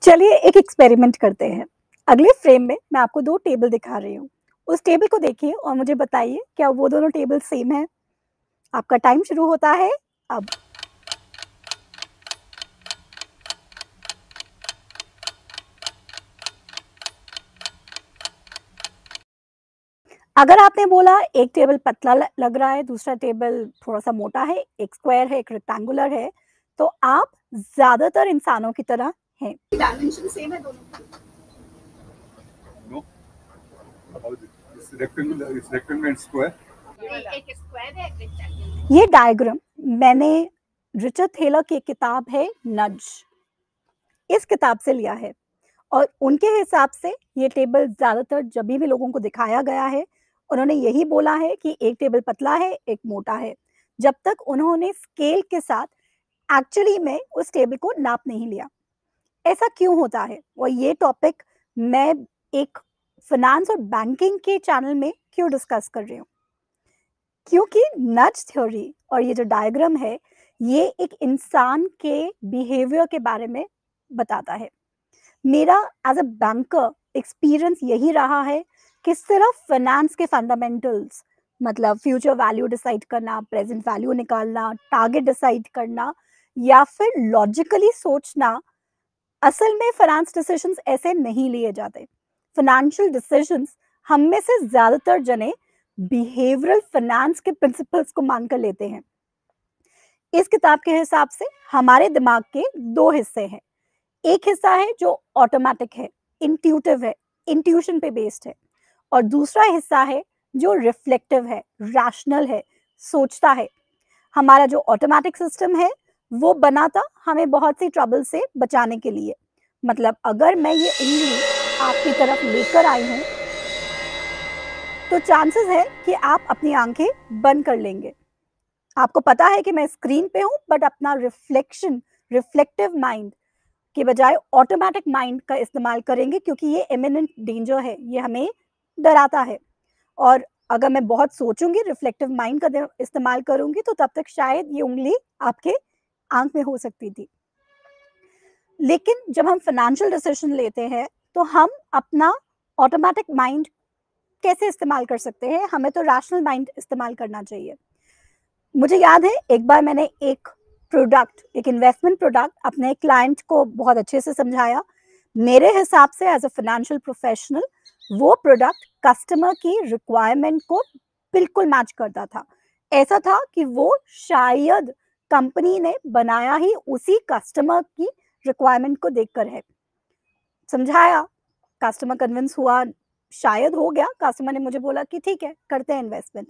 चलिए एक एक्सपेरिमेंट करते हैं। अगले फ्रेम में मैं आपको 2 टेबल दिखा रही हूँ। उस टेबल को देखिए और मुझे बताइए क्या वो दोनों टेबल सेम हैं? आपका टाइम शुरू होता है अब। अगर आपने बोला एक टेबल पतला लग रहा है, दूसरा टेबल थोड़ा-सा मोटा है, एक स्क्वायर है, एक रेक्टेंगुलर है, तो आप ज़्यादातर इंसानों की तरह हैं। डायमेंशन सेम है दोनों की। No. It's rectangular and square. एक स्क्वायर है, एक रेक्टेंगुलर। ये डायग्राम मैंने रिचर्ड थेलर की किताब है नज, इस किताब से लिया है और उनके हिसाब से ये टेबल ज़्यादातर जब भी लोगों को दिखाया गया है, उन्होंने यही बोला है कि एक टेबल पतला है, एक मोटा है। जब तक उन्होंने स्केल के साथ एक्चुअली में उस टेबल को नाप नहीं लिया। ऐसा क्यों होता है? और ये टॉपिक मैं एक फाइनेंस और बैंकिंग के चैनल में क्यों डिस्कस कर रही हूँ? क्योंकि नज थ्योरी और ये जो डायग्राम है, ये एक इंसान के बिहेवियर के बारे में बताता है। मेरा एज अ बैंकर एक्सपीरियंस यही रहा है कि सिर्फ फाइनेंस के फंडामेंटल्स मतलब फ्यूचर वैल्यू डिसाइड करना, प्रेजेंट वैल्यू निकालना, टारगेट डिसाइड करना या फिर लॉजिकली सोचना, असल में फाइनेंस डिसीजंस ऐसे नहीं लिए जाते। फाइनेंशियल डिसीजंस हम में से ज़्यादातर जने बिहेवियरल फाइनेंस के प्रिंसिपल्स को मानकर लेते हैं। इस किताब के हिसाब से हमारे दिमाग के 2 हिस्से हैं। एक हिस्सा है जो ऑटोमेटिक है, इंट्यूटिव है, इंट्यूशन पे बेस्ड है और दूसरा हिस्सा है जो रिफ्लेक्टिव है, रैशनल है, सोचता है। हमारा जो ऑटोमेटिक सिस्टम है वो बना था हमें बहुत सी ट्रबल से बचाने के लिए। मतलब अगर मैं ये उंगली आपकी तरफ लेकर आई हूँ तो चांसेस है कि आप अपनी आंखें बंद कर लेंगे। आपको पता है कि मैं स्क्रीन पे हूँ बट अपना रिफ्लेक्टिव माइंड के बजाय ऑटोमेटिक माइंड का इस्तेमाल करेंगे क्योंकि ये इमिनेंट डेंजर है, ये हमें डराता है। और अगर मैं बहुत सोचूंगी, रिफ्लेक्टिव माइंड का इस्तेमाल करूंगी तो तब तक शायद ये उंगली आपके आंख में हो सकती थी। लेकिन जब हम फाइनेंशियल डिसीजन लेते हैं तो हम अपना ऑटोमेटिक माइंड कैसे इस्तेमाल कर सकते हैं? हमें तो रैशनल माइंड इस्तेमाल करना चाहिए। मुझे याद है एक बार मैंने एक इन्वेस्टमेंट प्रोडक्ट अपने क्लाइंट को बहुत अच्छे से समझाया। मेरे हिसाब से एज अ फाइनेंशियल प्रोफेशनल वो प्रोडक्ट कस्टमर की रिक्वायरमेंट को बिल्कुल मैच करता था। ऐसा था कि वो शायद कंपनी ने बनाया ही उसी कस्टमर की रिक्वायरमेंट को देखकर है। समझाया, कस्टमर कन्विंस हुआ, शायद हो गया। कस्टमर ने मुझे बोला कि ठीक है, करते हैं इन्वेस्टमेंट।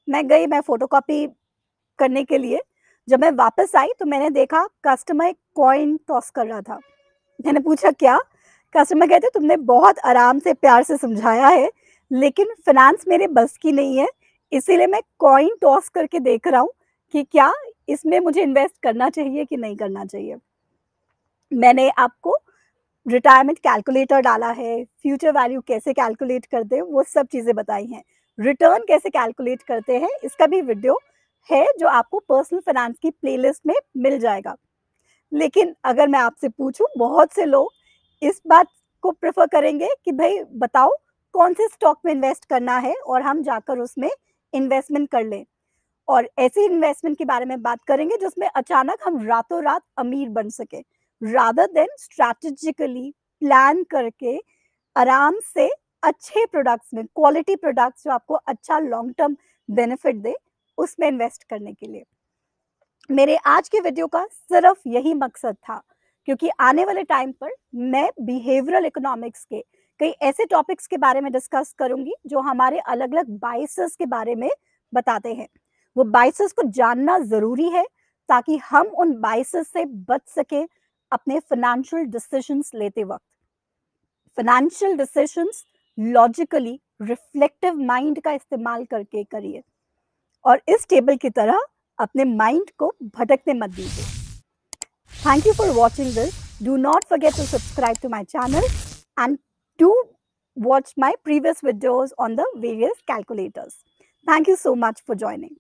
मैं फोटोकॉपी करने के लिए जब मैं वापस आई तो मैंने देखा कस्टमर एक कॉइन टॉस कर रहा था। मैंने पूछा क्या? कस्टमर कहते तुमने बहुत आराम से प्यार से समझाया है लेकिन फाइनेंस मेरे बस की नहीं है, इसीलिए मैं कॉइन टॉस करके देख रहा हूँ कि क्या इसमें मुझे इन्वेस्ट करना चाहिए कि नहीं करना चाहिए। मैंने आपको रिटायरमेंट कैलकुलेटर डाला है, फ्यूचर वैल्यू कैसे कैलकुलेट करते हैं वो सब चीज़ें बताई हैं, रिटर्न कैसे कैलकुलेट करते हैं इसका भी वीडियो है जो आपको पर्सनल फाइनेंस की प्लेलिस्ट में मिल जाएगा। लेकिन अगर मैं आपसे पूछूं, बहुत से लोग इस बात को प्रेफर करेंगे कि भाई बताओ कौन से स्टॉक में इन्वेस्ट करना है और हम जाकर उसमें इन्वेस्टमेंट कर लें। और ऐसी इन्वेस्टमेंट के बारे में बात करेंगे जिसमें अचानक हम रातों रात अमीर बन सके, रादर देन स्ट्रैटेजिकली प्लान करके आराम से अच्छे प्रोडक्ट्स में, क्वालिटी प्रोडक्ट्स जो आपको अच्छा लॉन्ग टर्म बेनिफिट दे, उसमें इन्वेस्ट करने के लिए। मेरे आज के वीडियो का सिर्फ यही मकसद था क्योंकि आने वाले टाइम पर मैं बिहेवियरल इकोनॉमिक्स के कई ऐसे टॉपिक्स के बारे में डिस्कस करूंगी जो हमारे अलग अलग बायसेस के बारे में बताते हैं। वो बायसेस को जानना जरूरी है ताकि हम उन बायसेस से बच सके अपने फाइनेंशियल डिसीजंस लेते वक्त। Financial decisions logically reflective mind का इस्तेमाल करके करिए और इस टेबल की तरह अपने माइंड को भटकने मत दीजिए। Thank you for watching this. Do not forget to subscribe to my channel and do watch my previous videos on the various calculators. Thank you so much for joining.